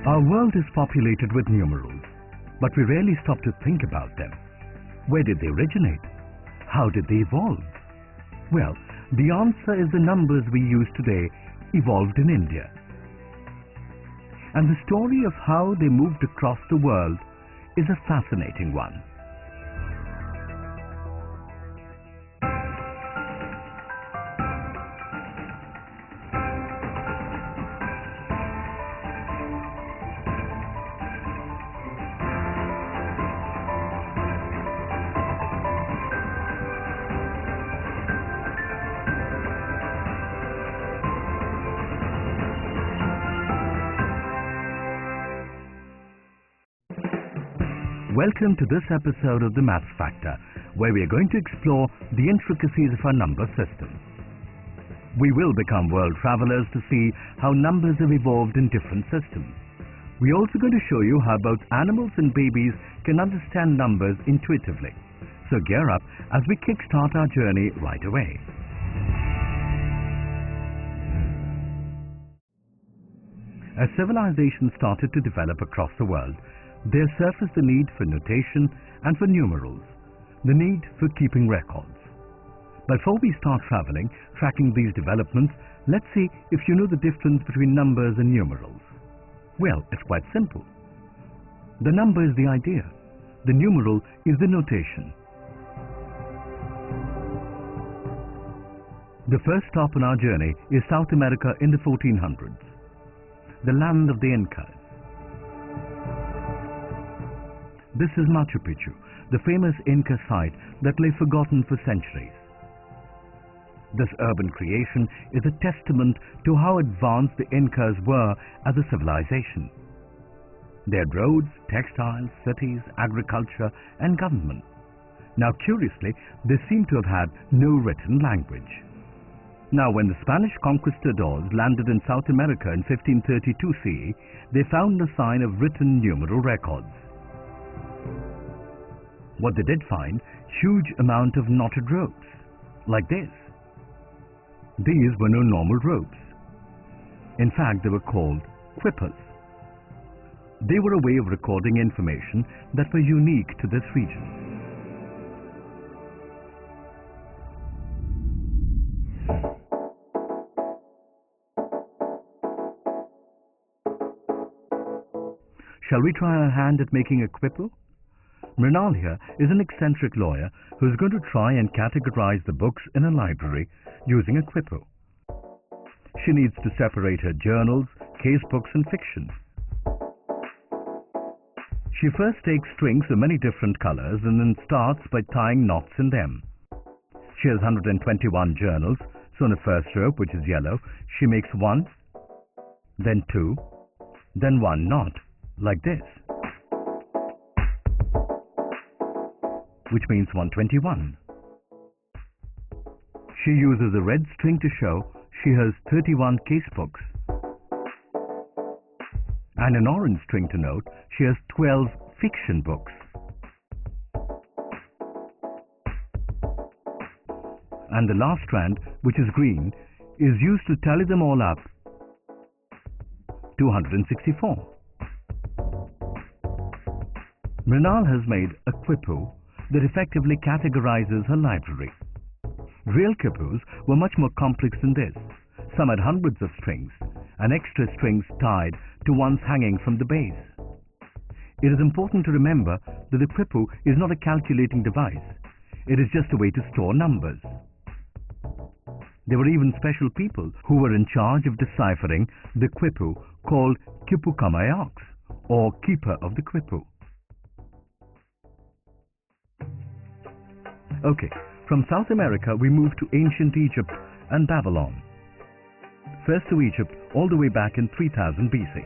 Our world is populated with numerals, but we rarely stop to think about them. Where did they originate? How did they evolve? Well, the answer is the numbers we use today evolved in India. And the story of how they moved across the world is a fascinating one. Welcome to this episode of the Maths Factor, where we are going to explore the intricacies of our number system. We will become world travelers to see how numbers have evolved in different systems. We are also going to show you how both animals and babies can understand numbers intuitively. So gear up as we kickstart our journey right away. As civilization started to develop across the world, there surfaced the need for notation and for numerals, the need for keeping records. Before we start tracking these developments, let's see if you know the difference between numbers and numerals. Well, it's quite simple. The number is the idea. The numeral is the notation. The first stop on our journey is South America in the 1400s, the land of the Incas. This is Machu Picchu, the famous Inca site that lay forgotten for centuries. This urban creation is a testament to how advanced the Incas were as a civilization. They had roads, textiles, cities, agriculture, and government. Now, curiously, they seem to have had no written language. Now, when the Spanish conquistadors landed in South America in 1532 CE, they found a sign of written numeral records. What they did find, huge amount of knotted ropes, like this. These were no normal ropes. In fact, they were called quippers. They were a way of recording information that were unique to this region. Shall we try our hand at making a quipper? Mrinal here is an eccentric lawyer who is going to try and categorize the books in a library using a quipper. She needs to separate her journals, case books and fiction. She first takes strings of many different colors and then starts by tying knots in them. She has 121 journals, so on the first rope, which is yellow, she makes 1, then 2, then 1 knot, like this, which means 121. She uses a red string to show she has 31 case books, and an orange string to note she has 12 fiction books. And the last strand, which is green, is used to tally them all up, 264. Mrinal has made a quippu that effectively categorizes her library. Real quippus were much more complex than this. Some had hundreds of strings and extra strings tied to ones hanging from the base. It is important to remember that the quippu is not a calculating device. It is just a way to store numbers. There were even special people who were in charge of deciphering the quippu, called Kippukamayaks, or keeper of the quippu. Okay, from South America we move to ancient Egypt and Babylon. First to Egypt, all the way back in 3000 BC.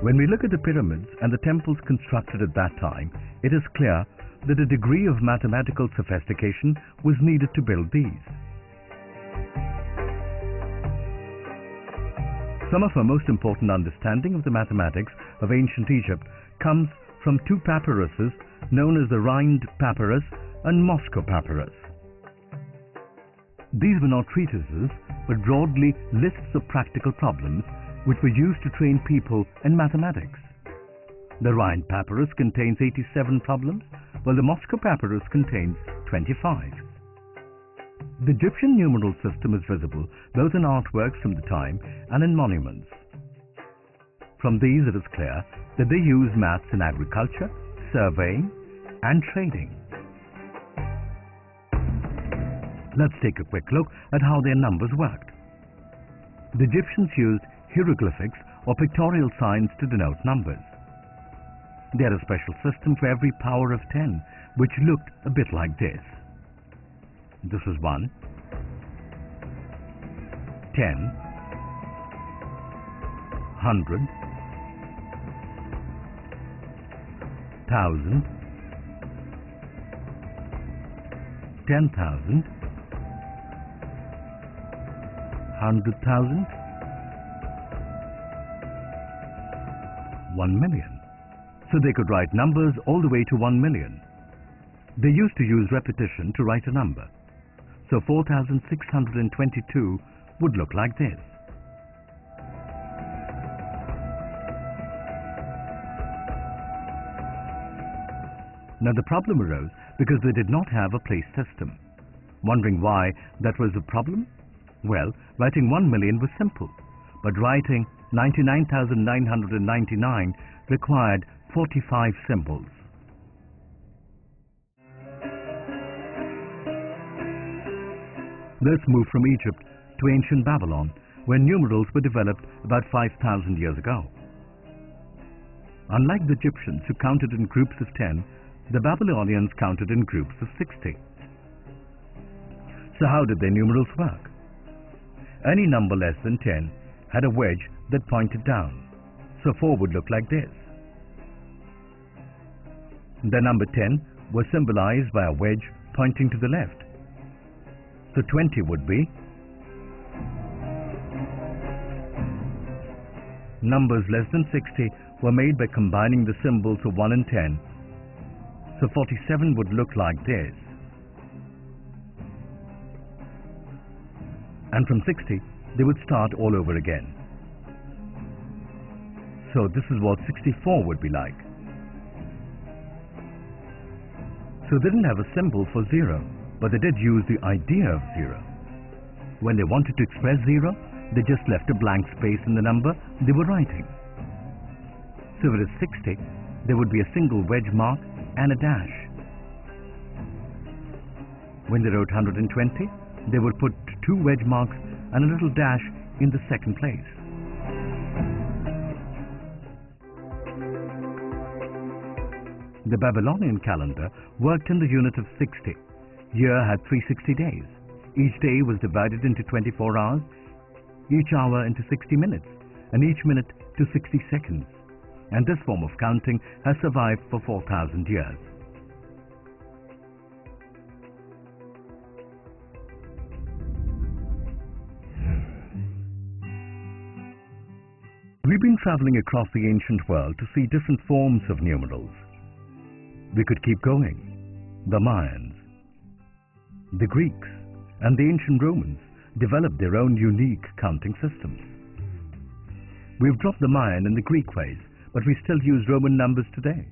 When we look at the pyramids and the temples constructed at that time, it is clear that a degree of mathematical sophistication was needed to build these. Some of our most important understanding of the mathematics of ancient Egypt comes from two papyruses known as the Rhind Papyrus and Moscow Papyrus. These were not treatises, but broadly lists of practical problems which were used to train people in mathematics. The Rhind Papyrus contains 87 problems, while the Moscow Papyrus contains 25. The Egyptian numeral system is visible both in artworks from the time and in monuments. From these it is clear that they used maths in agriculture, surveying and trading. Let's take a quick look at how their numbers worked. The Egyptians used hieroglyphics or pictorial signs to denote numbers. They had a special system for every power of 10, which looked a bit like this. This is 1, 10, 100, 1,000, 10,000, 100,000, 1 million. So they could write numbers all the way to 1 million. They used to use repetition to write a number. So 4,622 would look like this. Now the problem arose because they did not have a place system. Wondering why that was a problem? Well, writing 1 million was simple, but writing 99,999 required 45 symbols. Let's move from Egypt to ancient Babylon, where numerals were developed about 5,000 years ago. Unlike the Egyptians who counted in groups of 10, the Babylonians counted in groups of 60. So how did their numerals work? Any number less than 10 had a wedge that pointed down, so 4 would look like this. The number 10 was symbolized by a wedge pointing to the left. So 20 would be. Numbers less than 60 were made by combining the symbols of 1 and 10. So 47 would look like this. And from 60, they would start all over again. So this is what 64 would be like. So they didn't have a symbol for 0, but they did use the idea of 0. When they wanted to express 0, they just left a blank space in the number they were writing. So if it is 60, there would be a single wedge mark and a dash. When they wrote 120, they would put 2 wedge marks and a little dash in the second place. The Babylonian calendar worked in the unit of 60. Year had 360 days. Each day was divided into 24 hours, each hour into 60 minutes, and each minute to 60 seconds. And this form of counting has survived for 4,000 years. We've been traveling across the ancient world to see different forms of numerals. We could keep going. The Mayans, the Greeks, and the ancient Romans developed their own unique counting systems. We've dropped the Mayan and the Greek ways, but we still use Roman numbers today,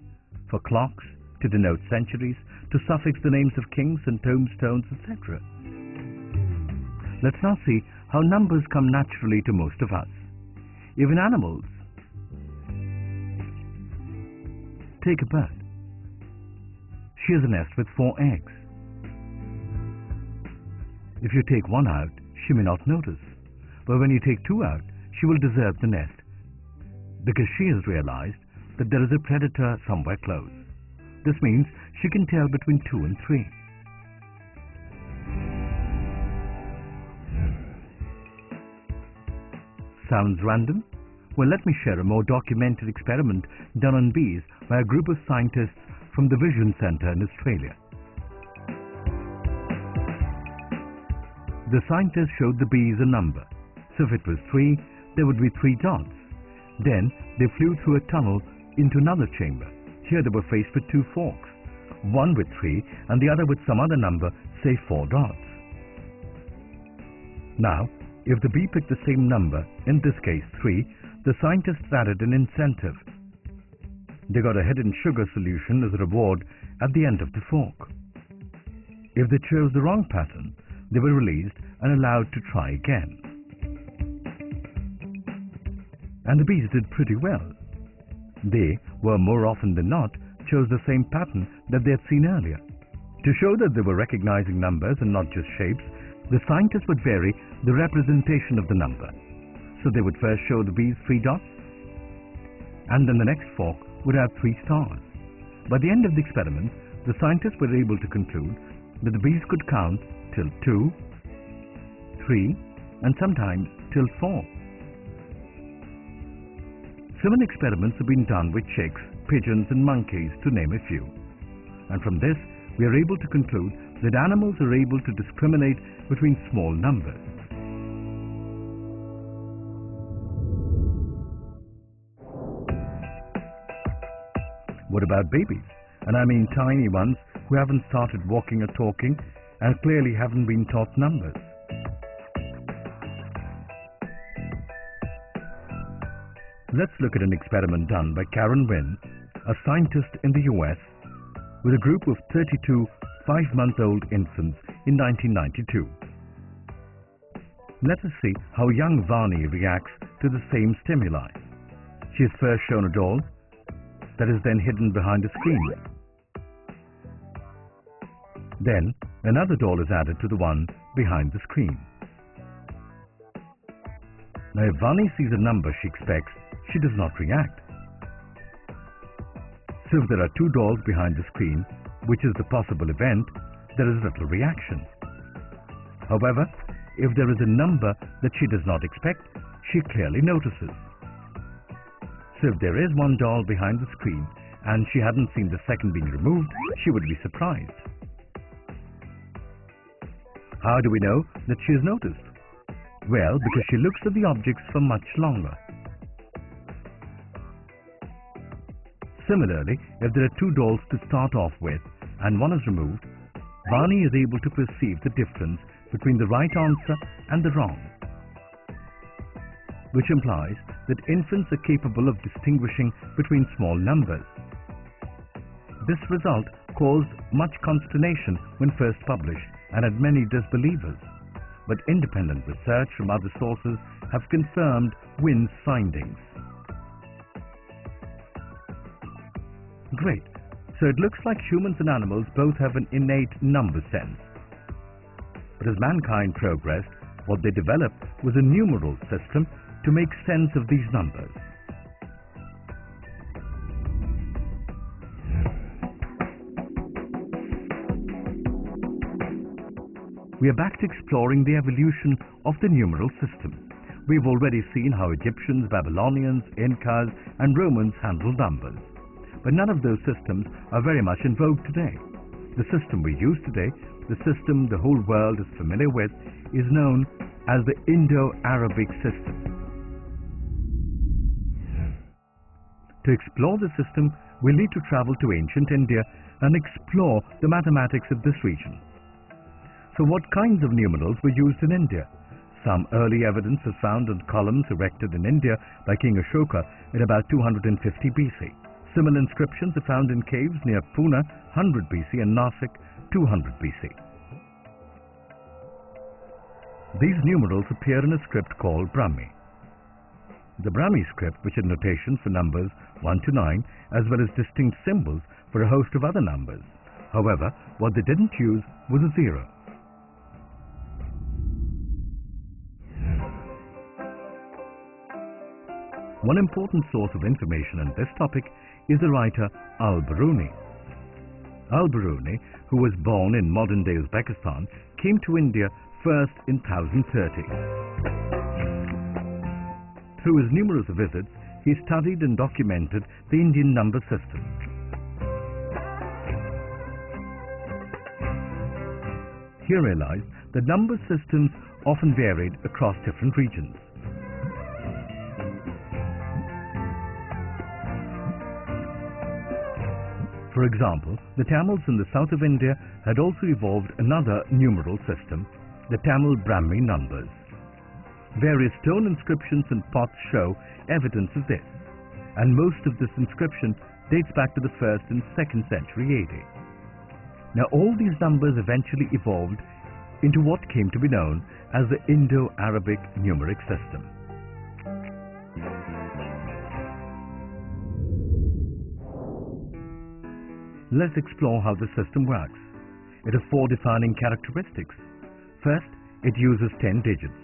for clocks, to denote centuries, to suffix the names of kings and tombstones, etc. Let's now see how numbers come naturally to most of us, even animals. Take a bird. She has a nest with 4 eggs. If you take 1 out, she may not notice, but when you take 2 out, she will desert the nest, because she has realized that there is a predator somewhere close. This means she can tell between 2 and 3. Sounds random? Well, let me share a more documented experiment done on bees by a group of scientists from the Vision Center in Australia. The scientists showed the bees a number. So if it was 3, there would be 3 dots. Then they flew through a tunnel into another chamber. Here they were faced with 2 forks, one with 3 and the other with some other number, say 4 dots. Now, If the bee picked the same number, in this case 3, the scientists added an incentive. They got a hidden sugar solution as a reward at the end of the fork. If they chose the wrong pattern, they were released and allowed to try again. And the bees did pretty well. They were more often than not chose the same pattern that they had seen earlier. To show that they were recognizing numbers and not just shapes, the scientists would vary the representation of the number. So they would first show the bees 3 dots, and then the next fork would have 3 stars. By the end of the experiment, the scientists were able to conclude that the bees could count till 2, 3, and sometimes till 4. Similar experiments have been done with chicks, pigeons, and monkeys, to name a few. And from this, we are able to conclude that animals are able to discriminate between small numbers. What about babies? And I mean tiny ones who haven't started walking or talking and clearly haven't been taught numbers. Let's look at an experiment done by Karen Wynn, a scientist in the US, with a group of 32 5-month-old infants in 1992. Let us see how young Vani reacts to the same stimuli. She is first shown a doll that is then hidden behind a screen. Then another doll is added to the one behind the screen. Now if Vani sees a number she expects, she does not react. So if there are 2 dolls behind the screen, which is the possible event, there is little reaction. However, if there is a number that she does not expect, she clearly notices. So if there is 1 doll behind the screen and she hadn't seen the second being removed, she would be surprised. How do we know that she has noticed? Well, because she looks at the objects for much longer. Similarly, if there are 2 dolls to start off with and one is removed, Vani is able to perceive the difference between the right answer and the wrong, which implies that infants are capable of distinguishing between small numbers. This result caused much consternation when first published and had many disbelievers, but independent research from other sources have confirmed Wynn's findings. Great. So it looks like humans and animals both have an innate number sense. But as mankind progressed, what they developed was a numeral system to make sense of these numbers. We are back to exploring the evolution of the numeral system. We've already seen how Egyptians, Babylonians, Incas, and Romans handled numbers. But none of those systems are very much in vogue today. The system we use today, the system the whole world is familiar with, is known as the Indo-Arabic system. To explore the system, we'll need to travel to ancient India and explore the mathematics of this region. So what kinds of numerals were used in India? Some early evidence is found on columns erected in India by King Ashoka in about 250 BC. Similar inscriptions are found in caves near Pune 100 BC and Nasik 200 BC. These numerals appear in a script called Brahmi. The Brahmi script, which had notation for numbers 1 to 9 as well as distinct symbols for a host of other numbers. However, what they didn't use was a 0. One important source of information on this topic is the writer Al-Biruni. Al-Biruni, who was born in modern-day Uzbekistan, came to India first in 1030. Through his numerous visits, he studied and documented the Indian number system. He realized that number systems often varied across different regions. For example, the Tamils in the south of India had also evolved another numeral system, the Tamil Brahmi numbers. Various stone inscriptions and pots show evidence of this, and most of this inscription dates back to the 1st and 2nd century AD. Now all these numbers eventually evolved into what came to be known as the Indo-Arabic numeric system. Let's explore how the system works. It has 4 defining characteristics. First, it uses 10 digits,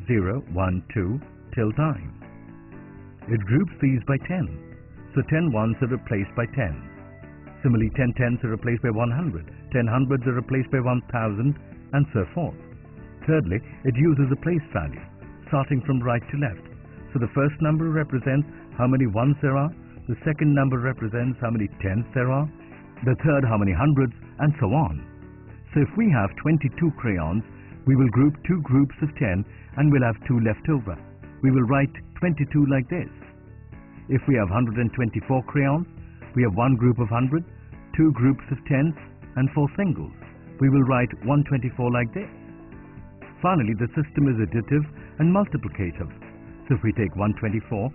0, 1, 2 till 9. It groups these by 10, so 10 ones are replaced by 10. Similarly, 10 tens are replaced by 100, 10 hundreds are replaced by 1000, and so forth. Thirdly, it uses a place value, starting from right to left. So the first number represents how many ones there are, the second number represents how many tens there are, the third how many hundreds, and so on. So if we have 22 crayons, we will group 2 groups of 10 and we'll have 2 left over. We will write 22 like this. If we have 124 crayons, we have 1 group of 100, 2 groups of 10s, and 4 singles. We will write 124 like this. Finally, the system is additive and multiplicative. So if we take 124,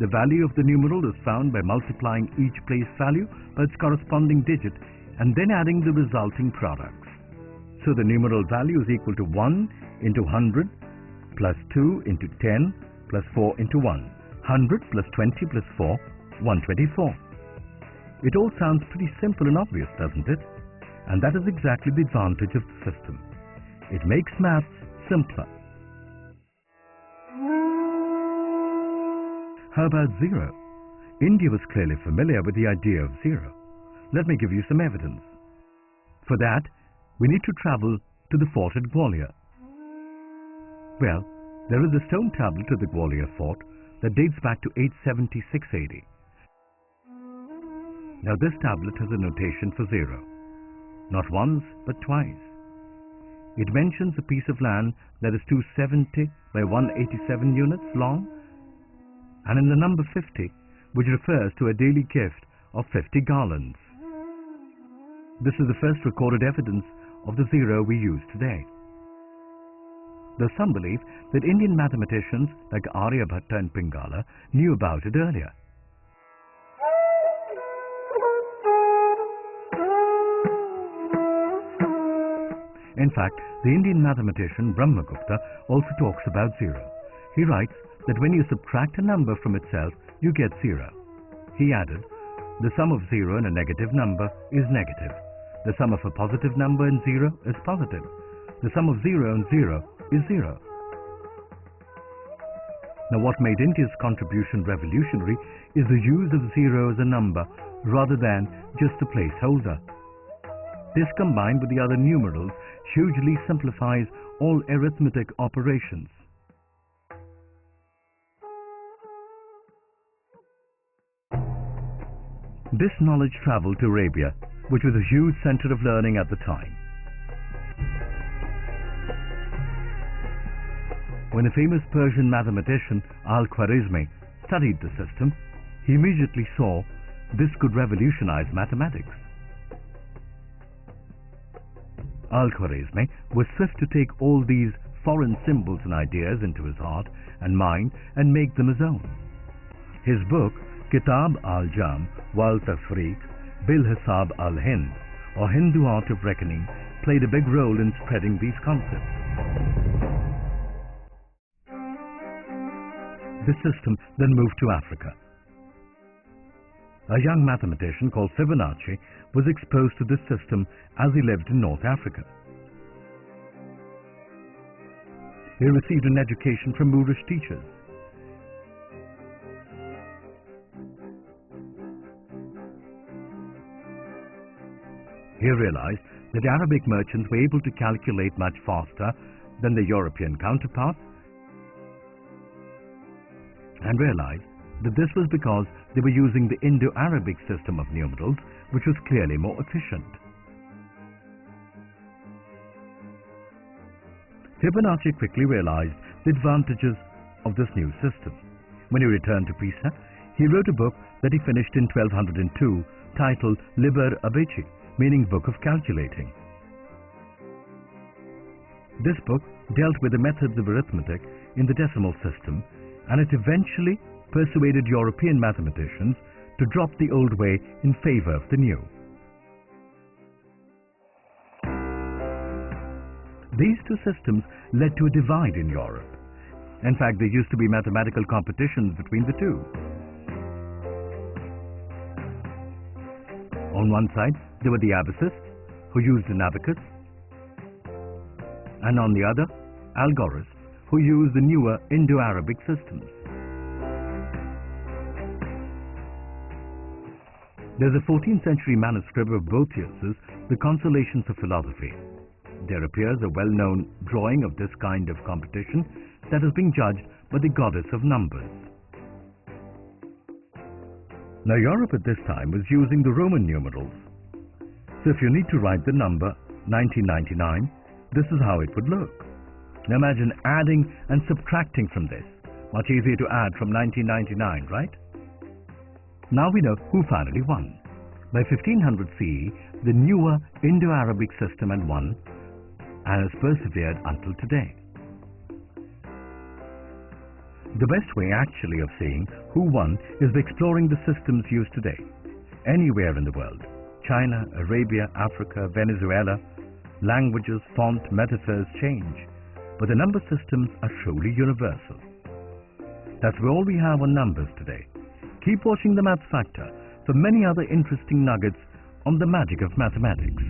the value of the numeral is found by multiplying each place value by its corresponding digit and then adding the resulting products. So the numeral value is equal to 1 into 100 plus 2 into 10 plus 4 into 1. 100 plus 20 plus 4, 124. It all sounds pretty simple and obvious, doesn't it? And that is exactly the advantage of the system. It makes maths simpler. How about zero? India was clearly familiar with the idea of zero. Let me give you some evidence. For that, we need to travel to the fort at Gwalior. Well, there is a stone tablet to the Gwalior fort that dates back to 876 AD. Now this tablet has a notation for zero, not once but twice. It mentions a piece of land that is 270 by 187 units long, and in the number 50, which refers to a daily gift of 50 garlands. This is the first recorded evidence of the zero we use today. Though some believe that Indian mathematicians like Aryabhatta and Pingala knew about it earlier. In fact, the Indian mathematician Brahmagupta also talks about zero. He writes that when you subtract a number from itself, you get zero. He added, the sum of zero and a negative number is negative. The sum of a positive number and zero is positive. The sum of zero and zero is zero. Now what made India's contribution revolutionary is the use of zero as a number rather than just a placeholder. This combined with the other numerals hugely simplifies all arithmetic operations. This knowledge traveled to Arabia, which was a huge center of learning at the time. When the famous Persian mathematician Al-Khwārizmi studied the system, he immediately saw this could revolutionize mathematics. Al-Khwārizmi was swift to take all these foreign symbols and ideas into his heart and mind and make them his own. His book, Kitab al-Jam wal-Tafriq bil-Hisab al-Hind, or Hindu Art of Reckoning, played a big role in spreading these concepts. This system then moved to Africa. A young mathematician called Fibonacci was exposed to this system as he lived in North Africa. He received an education from Moorish teachers. He realized that Arabic merchants were able to calculate much faster than their European counterparts, and realized that this was because they were using the Indo-Arabic system of numerals, which was clearly more efficient. Fibonacci quickly realized the advantages of this new system. When he returned to Pisa, he wrote a book that he finished in 1202 titled Liber Abaci, meaning Book of Calculating. This book dealt with the methods of arithmetic in the decimal system, and it eventually persuaded European mathematicians to drop the old way in favor of the new. These two systems led to a divide in Europe. In fact, there used to be mathematical competitions between the two. On one side, there were the Abacists, who used an abacus, and on the other, algorists, who used the newer Indo-Arabic systems. There's a 14th century manuscript of Boethius's The Consolations of Philosophy. There appears a well-known drawing of this kind of competition that is being judged by the goddess of numbers. Now, Europe at this time was using the Roman numerals. So if you need to write the number 1999, this is how it would look. Now imagine adding and subtracting from this. Much easier to add from 1999, right? Now we know who finally won. By 1500 CE, the newer Indo-Arabic system had won and has persevered until today. The best way actually of seeing who won is by exploring the systems used today, anywhere in the world. China, Arabia, Africa, Venezuela, languages, font, metaphors change, but the number systems are truly universal. That's all we have on numbers today. Keep watching the Maths Factor for many other interesting nuggets on the magic of mathematics.